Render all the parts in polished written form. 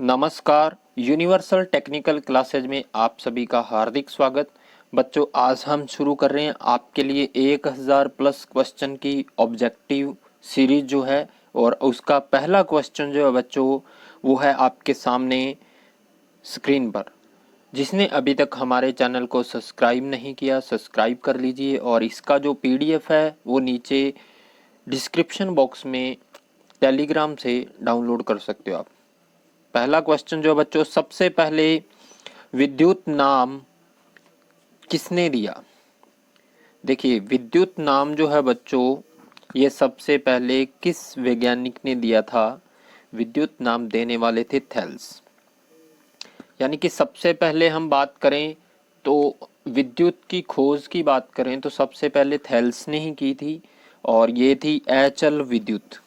नमस्कार, universal technical classes में आप सभी का हार्दिक स्वागत। बच्चों, आज हम शुरू कर रहे हैं आपके लिए 1000 प्लस क्वेश्चन की ऑब्जेक्टिव सीरीज जो है, और उसका पहला क्वेश्चन जो है बच्चों वो है आपके सामने स्क्रीन पर। जिसने अभी तक हमारे चैनल को सब्सक्राइब नहीं किया, सब्सक्राइब कर लीजिए, और इसका जो पीडीएफ है वो नीचे डिस्क्रिप्शन बॉक्स में टेलीग्राम से डाउनलोड कर सकते हो आप। पहला क्वेश्चन जो बच्चों, सबसे पहले विद्युत नाम किसने दिया? देखिए, विद्युत नाम जो है बच्चों ये सबसे पहले किस वैज्ञानिक ने दिया था? विद्युत नाम देने वाले थे थेल्स। यानी कि सबसे पहले हम बात करें तो विद्युत की खोज की बात करें तो सबसे पहले थेल्स ने ही की थी, और ये थी अचल विद्युत।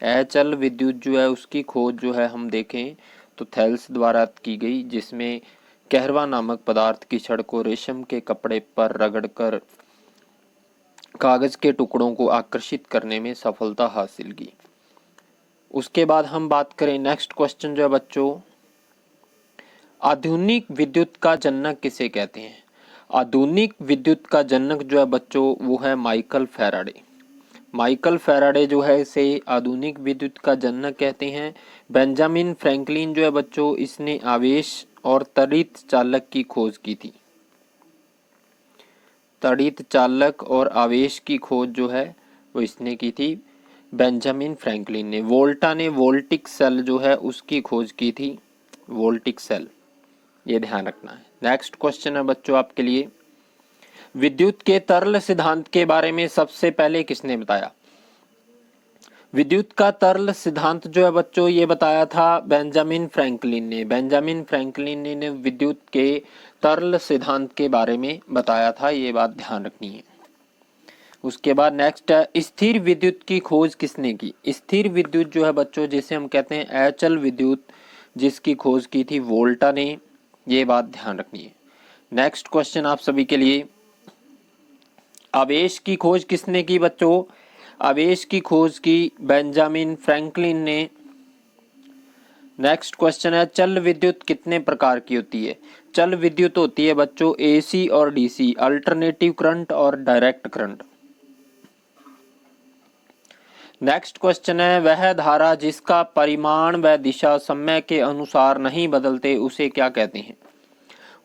अचल विद्युत जो है उसकी खोज जो है हम देखें तो थेल्स द्वारा की गई, जिसमें कहरवा नामक पदार्थ की छड़ को रेशम के कपड़े पर रगड़कर कागज के टुकड़ों को आकर्षित करने में सफलता हासिल की। उसके बाद हम बात करें नेक्स्ट क्वेश्चन जो है बच्चों, आधुनिक विद्युत का जनक किसे कहते हैं? आधुनिक विद्युत का जनक जो है बच्चों वो है माइकल फैराडे। माइकल फैराडे जो है इसे आधुनिक विद्युत का जनक कहते हैं। बेंजामिन फ्रैंकलिन जो है बच्चों इसने आवेश और तड़ित चालक की खोज की थी। तड़ित चालक और आवेश की खोज जो है वो इसने की थी बेंजामिन फ्रैंकलिन ने। वोल्टा ने वोल्टिक सेल जो है उसकी खोज की थी, वोल्टिक सेल, ये ध्यान रखना है। नेक्स्ट क्वेश्चन है बच्चों आपके लिए, विद्युत के तरल सिद्धांत के बारे में सबसे पहले किसने बताया? विद्युत का तरल सिद्धांत जो है बच्चों ये बताया था बेंजामिन फ्रैंकलिन ने। बेंजामिन फ्रैंकलिन ने विद्युत के तरल सिद्धांत के बारे में बताया था, ये बात ध्यान रखनी है। उसके बाद नेक्स्ट है, स्थिर विद्युत की खोज किसने की? स्थिर विद्युत जो है बच्चों जिसे हम कहते हैं अचल विद्युत, जिसकी खोज की थी वोल्टा ने, ये बात ध्यान रखनी है। नेक्स्ट क्वेश्चन आप सभी के लिए, आवेश की खोज किसने की बच्चों? आवेश की खोज की बेंजामिन फ्रैंकलिन ने। नेक्स्ट क्वेश्चन है, चल विद्युत कितने प्रकार की होती है? चल विद्युत होती है बच्चों एसी और डीसी, अल्टरनेटिव करंट और डायरेक्ट करंट। नेक्स्ट क्वेश्चन है, वह धारा जिसका परिमाण व दिशा समय के अनुसार नहीं बदलते उसे क्या कहते हैं?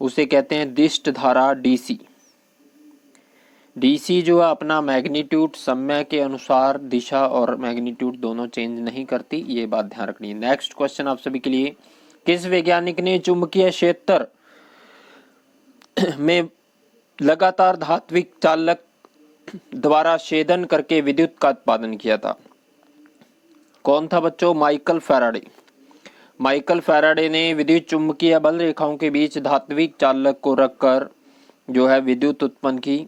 उसे कहते हैं दिष्ट धारा, डीसी। डीसी जो है अपना मैग्नीट्यूड समय के अनुसार दिशा और मैग्नीट्यूड दोनों चेंज नहीं करती, ये बात ध्यान रखनी है। नेक्स्ट क्वेश्चन आप सभी के लिए, किस वैज्ञानिक ने चुंबकीय क्षेत्र में लगातार धात्विक चालक द्वारा छेदन करके विद्युत का उत्पादन किया था? कौन था बच्चों? Michael Faraday. माइकल फैराडे ने विद्युत चुंबकीय बल रेखाओं के बीच धात्विक चालक को रखकर जो है विद्युत उत्पन्न की।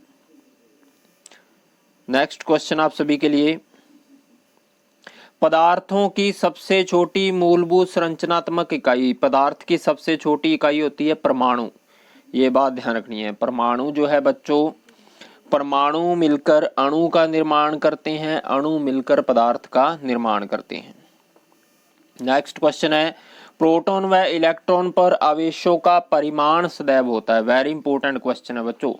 नेक्स्ट क्वेश्चन आप सभी के लिए, पदार्थों की सबसे छोटी मूलभूत संरचनात्मक इकाई, पदार्थ की सबसे छोटी इकाई होती है परमाणु, ये बात ध्यान रखनी है। परमाणु जो है बच्चों, परमाणु मिलकर अणु का निर्माण करते हैं, अणु मिलकर पदार्थ का निर्माण करते हैं। नेक्स्ट क्वेश्चन है, प्रोटॉन व इलेक्ट्रॉन पर आवेशों का परिमाण सदैव होता है। वेरी इंपॉर्टेंट क्वेश्चन है बच्चों।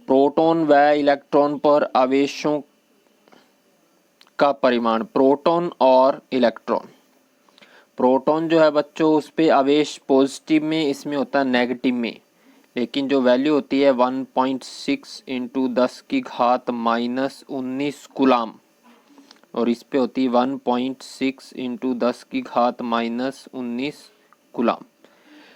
प्रोटॉन व इलेक्ट्रॉन पर आवेशों का परिमाण, प्रोटॉन और इलेक्ट्रॉन। प्रोटॉन जो है बच्चों उस पे आवेश पॉजिटिव में, इसमें होता है नेगेटिव में, लेकिन जो वैल्यू होती है 1.6 इंटू 10 की घात माइनस 19 कूलाम, और इस पे होती है 1.6 इंटू 10 की घात माइनस 19 कूलाम।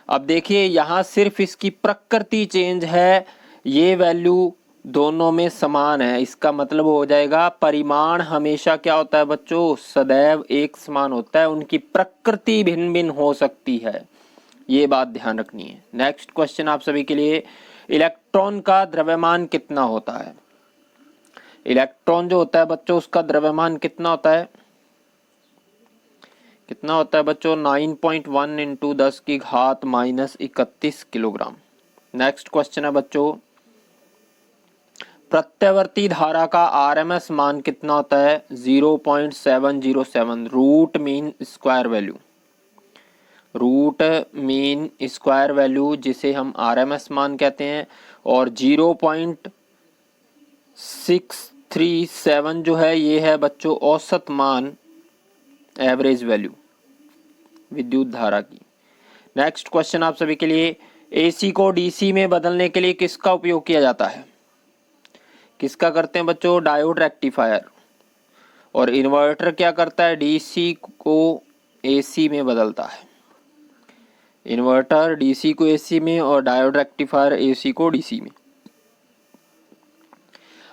अब देखिए यहाँ सिर्फ इसकी प्रकृति चेंज है, ये वैल्यू दोनों में समान है। इसका मतलब हो जाएगा परिमाण हमेशा क्या होता है बच्चों? सदैव एक समान होता है, उनकी प्रकृति भिन्न भिन्न हो सकती है, ये बात ध्यान रखनी है। नेक्स्ट क्वेश्चन आप सभी के लिए, इलेक्ट्रॉन का द्रव्यमान कितना होता है? इलेक्ट्रॉन जो होता है बच्चों उसका द्रव्यमान कितना होता है? कितना होता है बच्चों? 9.1 इंटू 10 की घात माइनस 31 किलोग्राम। नेक्स्ट क्वेश्चन है बच्चों, प्रत्यावर्ती धारा का आरएमएस मान कितना होता है? 0.707, root mean square value. Root mean square value जिसे हम आरएमएस मान कहते हैं, और 0.637 जो है ये है बच्चों औसत मान, एवरेज वैल्यू विद्युत धारा की। नेक्स्ट क्वेश्चन आप सभी के लिए, एसी को डीसी में बदलने के लिए किसका उपयोग किया जाता है? किसका करते हैं बच्चों? Diode rectifier. और इन्वर्टर क्या करता है? डीसी को एसी में बदलता है। इन्वर्टर डीसी को एसी में और डायोड रेक्टिफायर एसी को डीसी में।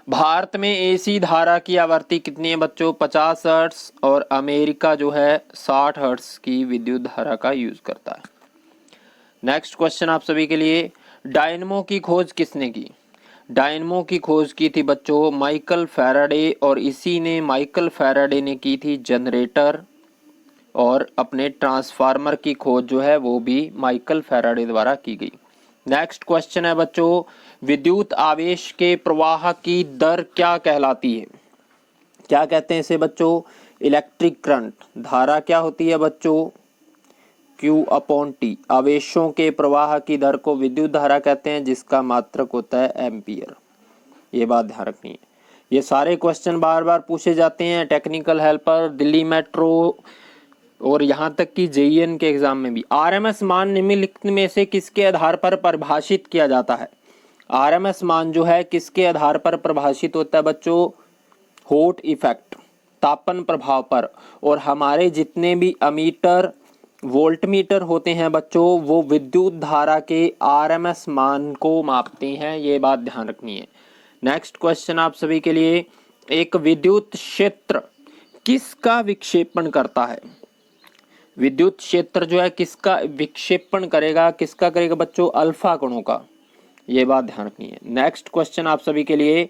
भारत में एसी धारा की आवृत्ति कितनी है बच्चों? 50 हर्ट्ज, और अमेरिका जो है 60 हर्ट्ज की विद्युत धारा का यूज करता है। नेक्स्ट क्वेश्चन आप सभी के लिए, डायनमो की खोज किसने की? डायनमो की खोज की थी बच्चों माइकल फैराडे, और इसी ने माइकल फैराडे ने की थी जनरेटर, और अपने ट्रांसफार्मर की खोज जो है वो भी माइकल फैराडे द्वारा की गई। नेक्स्ट क्वेश्चन है बच्चों, विद्युत आवेश के प्रवाह की दर क्या कहलाती है? क्या कहते हैं इसे बच्चों? Electric current. धारा क्या होती है बच्चों? Q/T। आवेशों के प्रवाह की दर को विद्युत धारा कहते हैं, जिसका मात्रक होता है एम्पियर। ये बात ध्यान रखनी है। ये सारे क्वेश्चन बार बार पूछे जाते हैं टेक्निकल हेल्पर, दिल्ली मेट्रो, और यहाँ तक कि JEN के एग्जाम में भी। आरएमएस मान निम्नलिखित में से किसके आधार पर परिभाषित किया जाता है? आरएमएस मान जो है किसके आधार पर परिभाषित होता है बच्चों? हॉट इफेक्ट, तापन प्रभाव पर। और हमारे जितने भी अमीटर, वोल्टमीटर होते हैं बच्चों, वो विद्युत धारा के आरएमएस मान को मापते हैं। ये बात ध्यान रखनी है। नेक्स्ट क्वेश्चन आप सभी के लिए, एक विद्युत क्षेत्र किसका विक्षेपण करता है? विद्युत क्षेत्र जो है किसका विक्षेपण करेगा? किसका करेगा बच्चों? अल्फा कणों का। ये बात ध्यान रखनी है। नेक्स्ट क्वेश्चन आप सभी के लिए,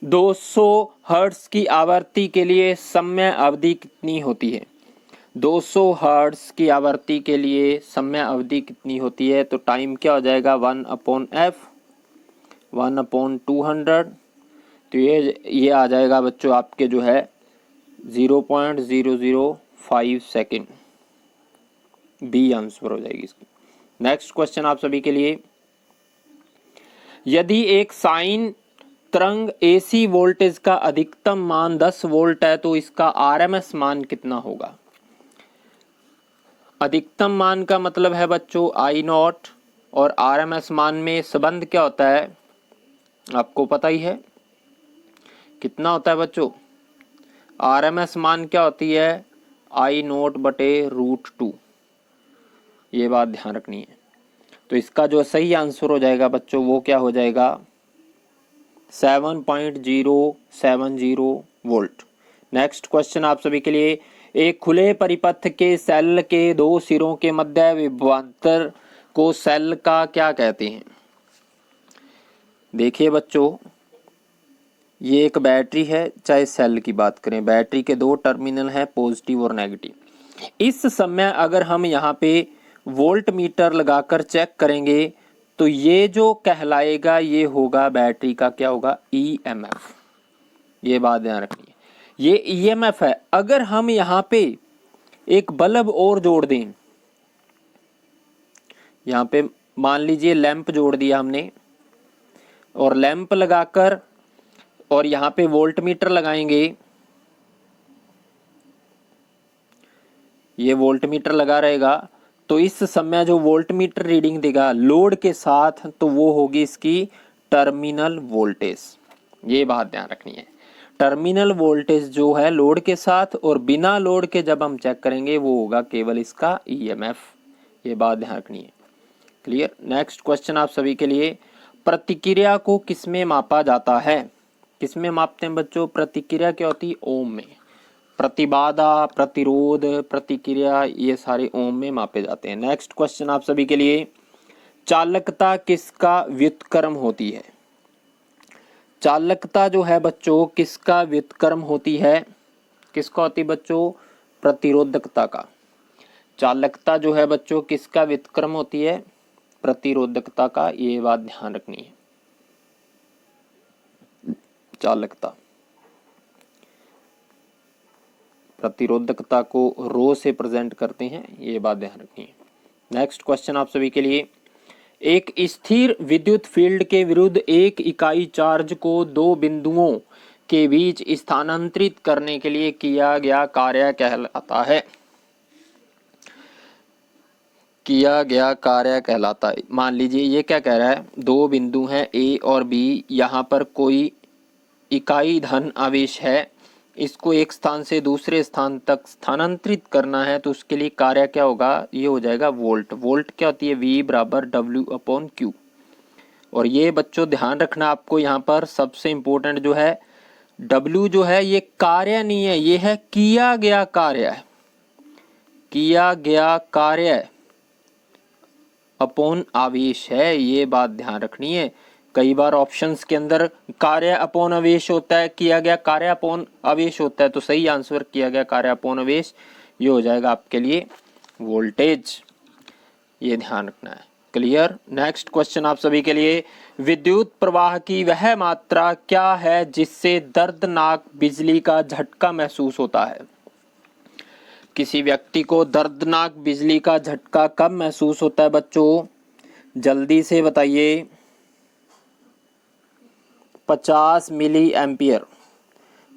200 हर्ट्ज की आवृत्ति के लिए समय अवधि कितनी होती है? 200 हर्ट्ज की आवृत्ति के लिए समय अवधि कितनी होती है? तो टाइम क्या हो जाएगा? 1/f 1/200। तो ये आ जाएगा बच्चों आपके जो है 0.005 सेकेंड। बी आंसर हो जाएगी इसकी। नेक्स्ट क्वेश्चन आप सभी के लिए, यदि एक साइन तरंग एसी वोल्टेज का अधिकतम मान 10 वोल्ट है तो इसका आरएमएस मान कितना होगा? अधिकतम मान का मतलब है बच्चों I0, और आरएमएस मान में संबंध क्या होता है आपको पता ही है, कितना होता है बच्चों? आरएमएस मान क्या होती है? I0/√2। ये बात ध्यान रखनी है। तो इसका जो सही आंसर हो जाएगा बच्चों वो क्या हो जाएगा? 7.070 वोल्ट। नेक्स्ट क्वेश्चन आप सभी के लिए, एक खुले परिपथ के सेल के दो सिरों के मध्य विभवांतर को सेल का क्या कहते हैं? देखिए बच्चों, ये एक बैटरी है, चाहे सेल की बात करें, बैटरी के दो टर्मिनल हैं, पॉजिटिव और नेगेटिव। इस समय अगर हम यहाँ पे वोल्ट मीटर लगाकर चेक करेंगे तो ये जो कहलाएगा ये होगा बैटरी का क्या होगा? EMF। ये बात ध्यान रखनी है, ये EMF है। अगर हम यहाँ पे एक बल्ब और जोड़ दें, यहाँ पे मान लीजिए लैंप जोड़ दिया हमने, और लैंप लगाकर और यहाँ पे वोल्ट मीटर लगाएंगे, ये वोल्ट मीटर लगा रहेगा, तो इस समय जो वोल्ट मीटर रीडिंग देगा लोड के साथ, तो वो होगी इसकी टर्मिनल वोल्टेज। ये बात ध्यान रखनी है, टर्मिनल वोल्टेज जो है लोड के साथ, और बिना लोड के जब हम चेक करेंगे वो होगा केवल इसका EMF। ये बात ध्यान रखनी है। क्लियर। नेक्स्ट क्वेश्चन आप सभी के लिए, प्रतिक्रिया को किसमें मापा जाता है? किसमें मापते हैं बच्चों? प्रतिक्रिया क्या होती है? ओम में। प्रतिबाधा, प्रतिरोध, प्रतिक्रिया, ये सारे ओम में मापे जाते हैं। नेक्स्ट क्वेश्चन आप सभी के लिए, चालकता किसका व्युत्क्रम होती है? चालकता जो है बच्चों किसका व्युत्क्रम होती है? किसका होती है बच्चों? प्रतिरोधकता का। चालकता जो है बच्चों किसका व्युत्क्रम होती है? प्रतिरोधकता का। ये बात ध्यान रखनी है। चालकता, प्रतिरोधकता को रो से प्रेजेंट करते हैं, ये बात ध्यान रखनी है। नेक्स्ट क्वेश्चन आप सभी के लिए, एक स्थिर विद्युत फील्ड के विरुद्ध एक इकाई चार्ज को दो बिंदुओं के बीच स्थानांतरित करने के लिए किया गया कार्य कहलाता है। किया गया कार्य कहलाता है। मान लीजिए ये क्या कह रहा है, दो बिंदु हैं ए और बी, यहाँ पर कोई इकाई धन आवेश है, इसको एक स्थान से दूसरे स्थान तक स्थानांतरित करना है, तो उसके लिए कार्य क्या होगा, ये हो जाएगा वोल्ट। वोल्ट क्या होती है, V बराबर W/Q। और ये बच्चों ध्यान रखना आपको, यहाँ पर सबसे इंपॉर्टेंट जो है W जो है ये कार्य नहीं है, ये है किया गया कार्य है। किया गया कार्य अपॉन आवेश है, ये बात ध्यान रखनी है। कई बार ऑप्शंस के अंदर कार्य अपॉन आवेश होता है, किया गया कार्य अपॉन आवेश होता है, तो सही आंसर किया गया कार्य अपॉन आवेश, ये हो जाएगा आपके लिए वोल्टेज। ये ध्यान रखना है। क्लियर। नेक्स्ट क्वेश्चन आप सभी के लिए, विद्युत प्रवाह की वह मात्रा क्या है जिससे दर्दनाक बिजली का झटका महसूस होता है। किसी व्यक्ति को दर्दनाक बिजली का झटका कब महसूस होता है बच्चों, जल्दी से बताइए। 50 मिली एम्पियर।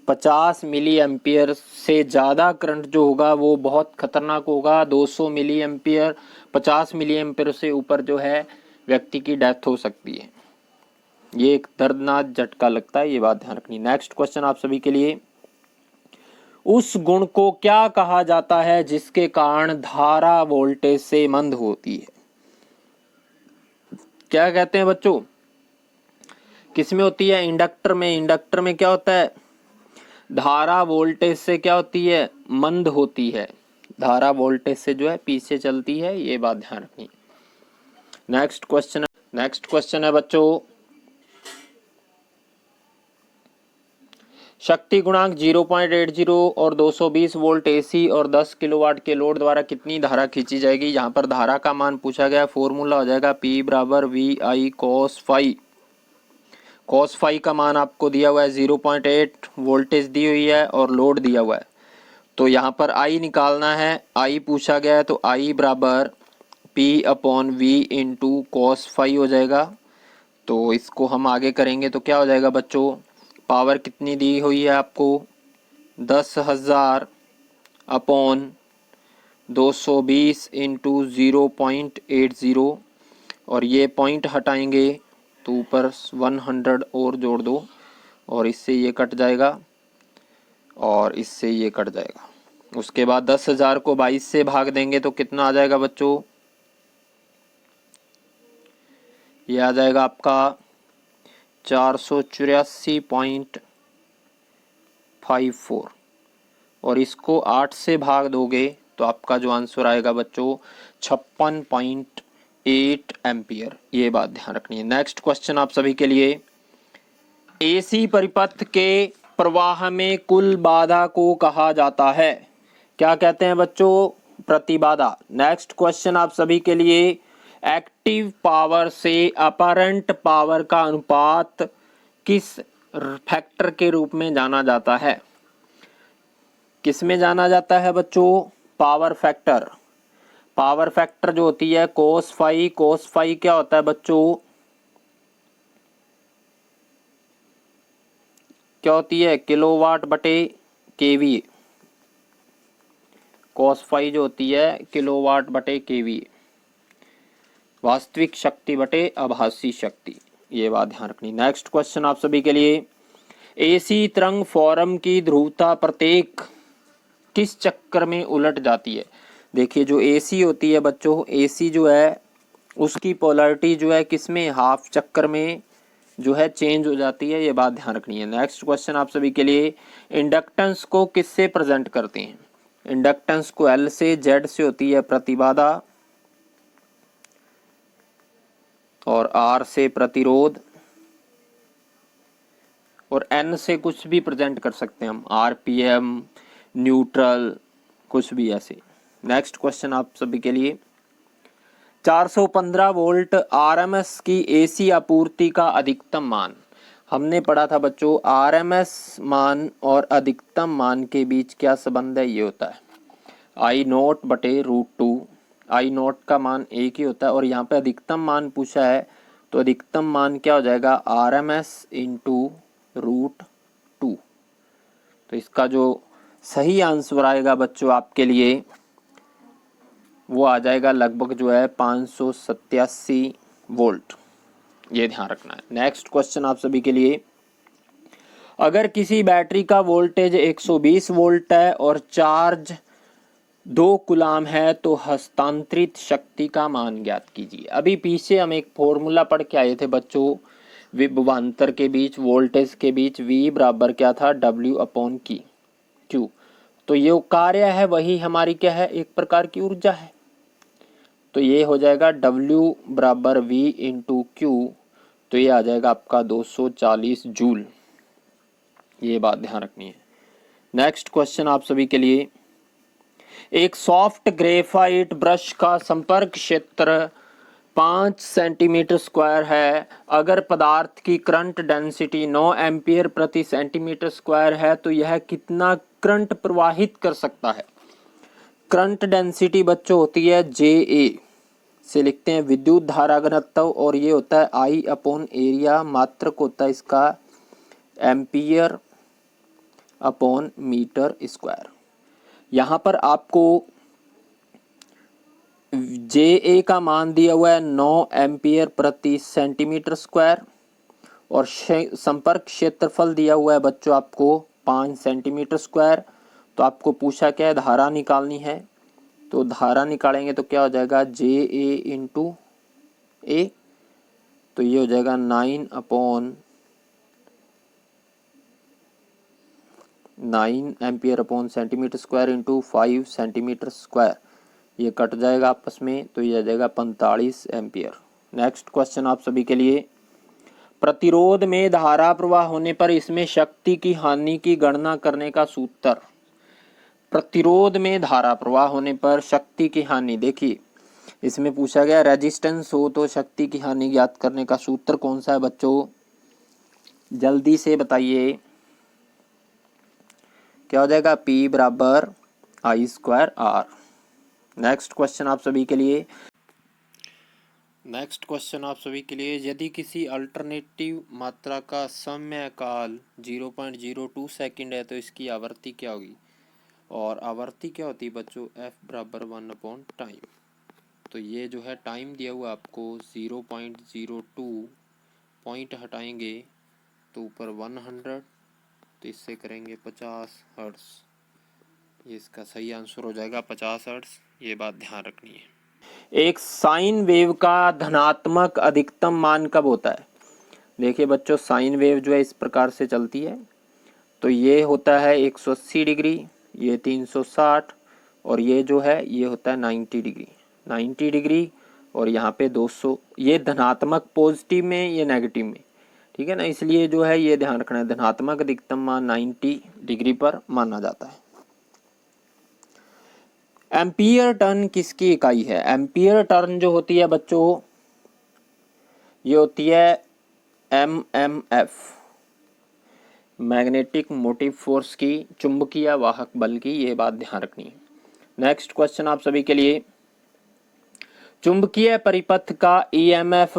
50 मिली एम्पियर से ज़्यादा करंट जो होगा वो बहुत खतरनाक होगा। 200 मिली एम्पियर, 50 मिली एम्पियर से ऊपर जो है व्यक्ति की डेथ हो सकती है। ये एक दर्दनाक झटका लगता है, ये बात ध्यान रखनी। नेक्स्ट क्वेश्चन आप सभी के लिए, उस गुण को क्या कहा जाता है जिसके कारण धारा वोल्टेज से मंद होती है। क्या कहते हैं बच्चों, किसमें होती है, इंडक्टर में। इंडक्टर में क्या होता है, धारा वोल्टेज से क्या होती है, मंद होती है। धारा वोल्टेज से जो है पीछे चलती है, ये बात ध्यान रखनी। नेक्स्ट क्वेश्चन है बच्चों, शक्ति गुणांक 0.80 और 220 वोल्ट एसी और 10 किलोवाट के लोड द्वारा कितनी धारा खींची जाएगी। यहाँ पर धारा का मान पूछा गया, फॉर्मूला हो जाएगा P बराबर VI cos phi. cos phi का मान आपको दिया हुआ है 0.8, वोल्टेज दी हुई है और लोड दिया हुआ है। तो यहाँ पर I निकालना है, I पूछा गया है, तो I बराबर P/V इंटू cos फाई हो जाएगा। तो इसको हम आगे करेंगे तो क्या हो जाएगा बच्चों, पावर कितनी दी हुई है आपको, 10,000 अपॉन 220 इंटू 0.80, और ये पॉइंट हटाएंगे तो ऊपर 100 और जोड़ दो, और इससे ये कट जाएगा और इससे ये कट जाएगा। उसके बाद 10,000 को 22 से भाग देंगे तो कितना आ जाएगा बच्चों, ये आ जाएगा आपका 484.54, और इसको 8 से भाग दोगे तो आपका जो आंसर आएगा बच्चों 56.8 एम्पियर। ये बात ध्यान रखनी है। नेक्स्ट क्वेश्चन आप सभी के लिए, एसी परिपथ के प्रवाह में कुल बाधा को कहा जाता है। क्या कहते हैं बच्चों, प्रतिबाधा। नेक्स्ट क्वेश्चन आप सभी के लिए, एक्टिव पावर से अपरेंट पावर का अनुपात किस फैक्टर के रूप में जाना जाता है। किस में जाना जाता है बच्चों, पावर फैक्टर। पावर फैक्टर जो होती है cos फाई। cos फाई क्या होता है बच्चों, क्या होती है, किलोवाट बटे केवी। cos फाई जो होती है किलोवाट बटे केवी, वास्तविक शक्ति बटे आभासी शक्ति। ये बात ध्यान रखनी। नेक्स्ट क्वेश्चन आप सभी के लिए, एसी तरंग फॉर्म की ध्रुवता प्रत्येक किस चक्कर में उलट जाती है। देखिए जो एसी होती है बच्चों, एसी जो है उसकी पोलैरिटी जो है किसमें, हाफ चक्कर में जो है चेंज हो जाती है, ये बात ध्यान रखनी है। नेक्स्ट क्वेश्चन आप सभी के लिए, इंडक्टेंस को किससे प्रेजेंट करते हैं। इंडक्टेंस को L से, Z से होती है प्रतिबाधा, और R से प्रतिरोध, और N से कुछ भी प्रेजेंट कर सकते हैं हम, RPM, न्यूट्रल, कुछ भी ऐसे। नेक्स्ट क्वेश्चन आप सभी के लिए, 415 वोल्ट आरएमएस की एसी आपूर्ति का अधिकतम मान। हमने पढ़ा था बच्चों आरएमएस मान और अधिकतम मान के बीच क्या संबंध है, ये होता है I0 बटे √2। आई नॉट का मान एक ही होता है, और यहाँ पे अधिकतम मान पूछा है तो अधिकतम मान क्या हो जाएगा, आर एम एस इंटू √2। तो इसका जो सही आंसर आएगा बच्चों आपके लिए वो आ जाएगा लगभग जो है 587 वोल्ट, ये ध्यान रखना है। नेक्स्ट क्वेश्चन आप सभी के लिए, अगर किसी बैटरी का वोल्टेज 120 वोल्ट है और चार्ज 2 कूलाम है तो हस्तांतरित शक्ति का मान ज्ञात कीजिए। अभी पीछे हम एक फॉर्मूला पढ़ के आए थे बच्चों, विभवांतर के बीच वोल्टेज के बीच V बराबर क्या था, W/Q। तो ये कार्य है वही हमारी क्या है, एक प्रकार की ऊर्जा है, तो ये हो जाएगा W बराबर V इंटू Q, तो ये आ जाएगा आपका 240 जूल, ये बात ध्यान रखनी है। नेक्स्ट क्वेश्चन आप सभी के लिए, एक सॉफ्ट ग्रेफाइट ब्रश का संपर्क क्षेत्र 5 सेंटीमीटर स्क्वायर है, अगर पदार्थ की करंट डेंसिटी 9 एम्पियर प्रति सेंटीमीटर स्क्वायर है तो यह कितना करंट प्रवाहित कर सकता है। करंट डेंसिटी बच्चों होती है JA, से लिखते हैं विद्युत धारा घनत्व, और ये होता है I/एरिया, मात्रक होता है इसका एम्पियर अपॉन मीटर स्क्वायर। यहाँ पर आपको JA का मान दिया हुआ है 9 एम्पियर प्रति सेंटीमीटर स्क्वायर, और संपर्क क्षेत्रफल दिया हुआ है बच्चों आपको 5 सेंटीमीटर स्क्वायर। तो आपको पूछा क्या है, धारा निकालनी है, तो धारा निकालेंगे तो क्या हो जाएगा, JA इंटू A, तो ये हो जाएगा 9 ampere upon centimetre square into 5 centimetre square, ये कट जाएगा आपस में, तो ये आ जाएगा 45 एम्पियर। नेक्स्ट क्वेश्चन आप सभी के लिए, प्रतिरोध में धारा प्रवाह होने पर इसमें शक्ति की हानि की गणना करने का सूत्र। प्रतिरोध में धारा प्रवाह होने पर शक्ति की हानि, देखिए इसमें पूछा गया रेजिस्टेंस हो तो शक्ति की हानि ज्ञात करने का सूत्र कौन सा है बच्चों, जल्दी से बताइए, क्या हो जाएगा, P बराबर I²R। नेक्स्ट क्वेश्चन आप सभी के लिए, यदि किसी अल्टरनेटिव मात्रा का समय काल 0.02 सेकंड है तो इसकी आवृत्ति क्या होगी, और आवृत्ति क्या होती है बच्चों, F बराबर 1/टाइम। तो ये जो है टाइम दिया हुआ आपको 0.02, पॉइंट हटाएंगे तो ऊपर 100, तो इससे करेंगे 50 हर्ट्ज, ये इसका सही आंसर हो जाएगा 50 हर्ट्ज, ये बात ध्यान रखनी है। एक साइन वेव का धनात्मक अधिकतम मान कब होता है, देखिए बच्चों साइन वेव जो है इस प्रकार से चलती है, तो ये होता है 180 डिग्री, ये 360, और ये जो है ये होता है 90 डिग्री, और यहाँ पे 200, ये धनात्मक पॉजिटिव में, ये नेगेटिव में, ठीक है ना, इसलिए जो है ये ध्यान रखना है, धनात्मक अधिकतम मान 90 डिग्री पर माना जाता है। एम्पियर टर्न किसकी इकाई है, एम्पियर टर्न जो होती है बच्चों ये होती है MMF, मैग्नेटिक मोटिव फोर्स की, चुंबकीय वाहक बल की, ये बात ध्यान रखनी है। नेक्स्ट क्वेश्चन आप सभी के लिए, चुंबकीय परिपथ का EMF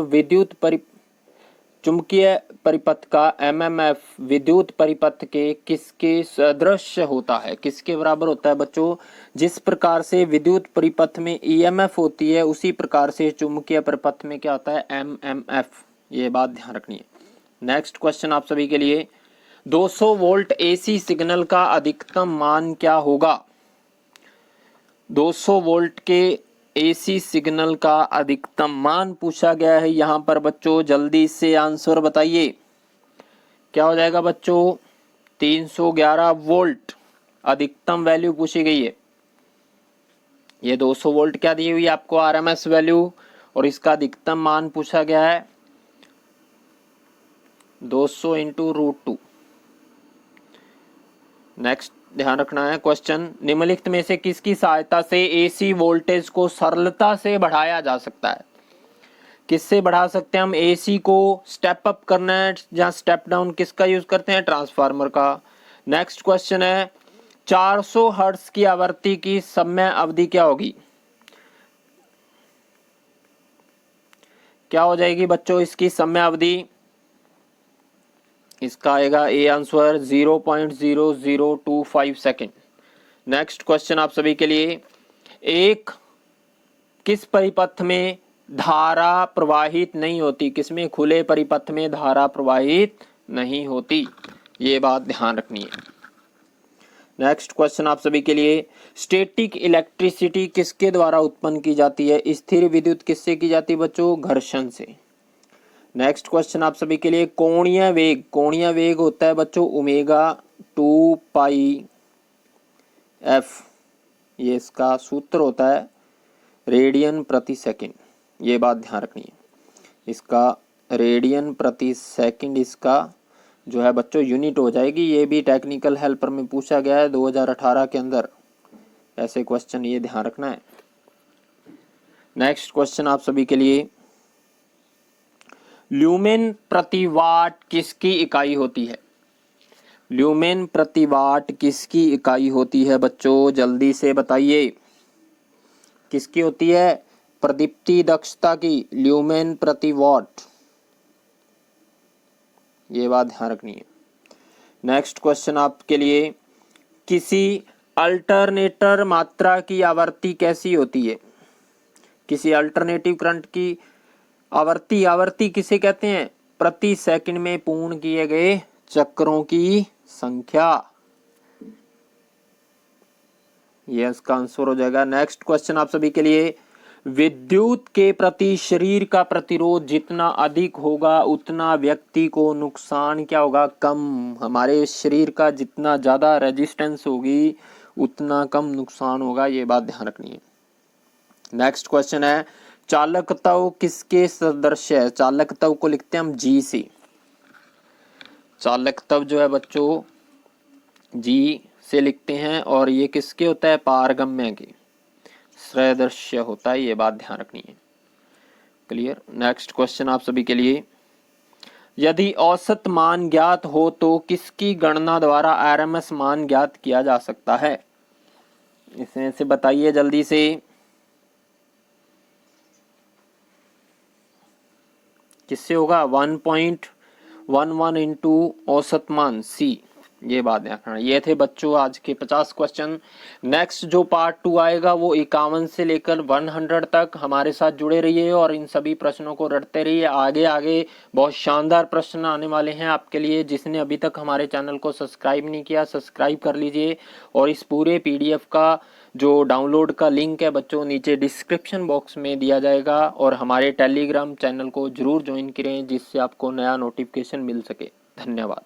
चुंबकीय परिपथ का MMF विद्युत परिपथ के किसके सदृश होता है, किसके बराबर होता है बच्चों, जिस प्रकार से विद्युत परिपथ में EMF होती है उसी प्रकार से चुंबकीय परिपथ में क्या होता है, MMF, ये बात ध्यान रखनी है। नेक्स्ट क्वेश्चन आप सभी के लिए, 200 वोल्ट AC सिग्नल का अधिकतम मान क्या होगा, 200 वोल्ट के AC सिग्नल का अधिकतम मान पूछा गया है यहाँ पर बच्चों, जल्दी से आंसर बताइए, क्या हो जाएगा बच्चों, 311 वोल्ट अधिकतम वैल्यू पूछी गई है। ये 200 वोल्ट क्या दी हुई है आपको, RMS वैल्यू, और इसका अधिकतम मान पूछा गया है 200 इंटू √2। नेक्स्ट ध्यान रखना है क्वेश्चन, निम्नलिखित में से किसकी सहायता से AC वोल्टेज को सरलता से बढ़ाया जा सकता है, किससे बढ़ा सकते हैं हम AC को, स्टेप अप करना है या स्टेप डाउन, किसका यूज करते हैं, ट्रांसफार्मर का। नेक्स्ट क्वेश्चन है, 400 हर्ट्ज की आवृत्ति की समय अवधि क्या होगी, क्या हो जाएगी बच्चों इसकी समयावधि? इसका आएगा A answer 0.0025 second. Next question आप सभी के लिए, एक किस परिपथ में धारा प्रवाहित नहीं होती? किसमें? खुले परिपथ में धारा प्रवाहित नहीं होती, ये बात ध्यान रखनी है। नेक्स्ट क्वेश्चन आप सभी के लिए, स्टैटिक इलेक्ट्रिसिटी किसके द्वारा उत्पन्न की जाती है? स्थिर विद्युत किससे की जाती है बच्चों? घर्षण से। नेक्स्ट क्वेश्चन आप सभी के लिए, कोणीय वेग, कोणीय वेग होता है बच्चों ओमेगा 2 पाई एफ, ये इसका सूत्र होता है रेडियन प्रति सेकंड, ये बात ध्यान रखनी है। इसका रेडियन प्रति सेकंड इसका जो है बच्चों यूनिट हो जाएगी। ये भी टेक्निकल हेल्पर में पूछा गया है 2018 के अंदर, ऐसे क्वेश्चन ये ध्यान रखना है। नेक्स्ट क्वेश्चन आप सभी के लिए, ल्यूमेन प्रति वाट किसकी इकाई होती है? ल्यूमेन प्रति वाट किसकी इकाई होती है बच्चों? जल्दी से बताइए, किसकी होती है? प्रदीप्ति दक्षता की, ल्यूमेन प्रति वाट, ये बात ध्यान रखनी है। नेक्स्ट क्वेश्चन आपके लिए, किसी अल्टरनेटर मात्रा की आवृत्ति कैसी होती है? किसी अल्टरनेटिव करंट की आवृत्ति, आवृत्ति किसे कहते हैं? प्रति सेकंड में पूर्ण किए गए चक्रों की संख्या, ये इसका आंसर हो जाएगा। नेक्स्ट क्वेश्चन आप सभी के लिए, विद्युत के प्रति शरीर का प्रतिरोध जितना अधिक होगा उतना व्यक्ति को नुकसान क्या होगा? कम। हमारे शरीर का जितना ज्यादा रेजिस्टेंस होगी उतना कम नुकसान होगा, ये बात ध्यान रखनी है। नेक्स्ट क्वेश्चन है, चालकत्व किसके सदृश्य है? चालकत्व को लिखते हैं हम जी से। चालकत्व जो है बच्चों जी से लिखते हैं, और ये किसके होता है? पारगम्य के सदृश्य होता है, ये बात ध्यान रखनी है। क्लियर। नेक्स्ट क्वेश्चन आप सभी के लिए, यदि औसत मान ज्ञात हो तो किसकी गणना द्वारा आरएमएस मान ज्ञात किया जा सकता है? इसमें से बताइए जल्दी से। किससे होगा? 1.11 इंटू औसत मान सी, ये बात ध्यान रखना। ये थे बच्चों आज के 50 क्वेश्चन। नेक्स्ट जो पार्ट 2 आएगा वो 51 से लेकर 100 तक हमारे साथ जुड़े रहिए और इन सभी प्रश्नों को रटते रहिए। आगे आगे बहुत शानदार प्रश्न आने वाले हैं आपके लिए। जिसने अभी तक हमारे चैनल को सब्सक्राइब नहीं किया, सब्सक्राइब कर लीजिए। और इस पूरे PDF का जो डाउनलोड का लिंक है बच्चों नीचे डिस्क्रिप्शन बॉक्स में दिया जाएगा, और हमारे टेलीग्राम चैनल को जरूर ज्वाइन करें जिससे आपको नया नोटिफिकेशन मिल सके। धन्यवाद।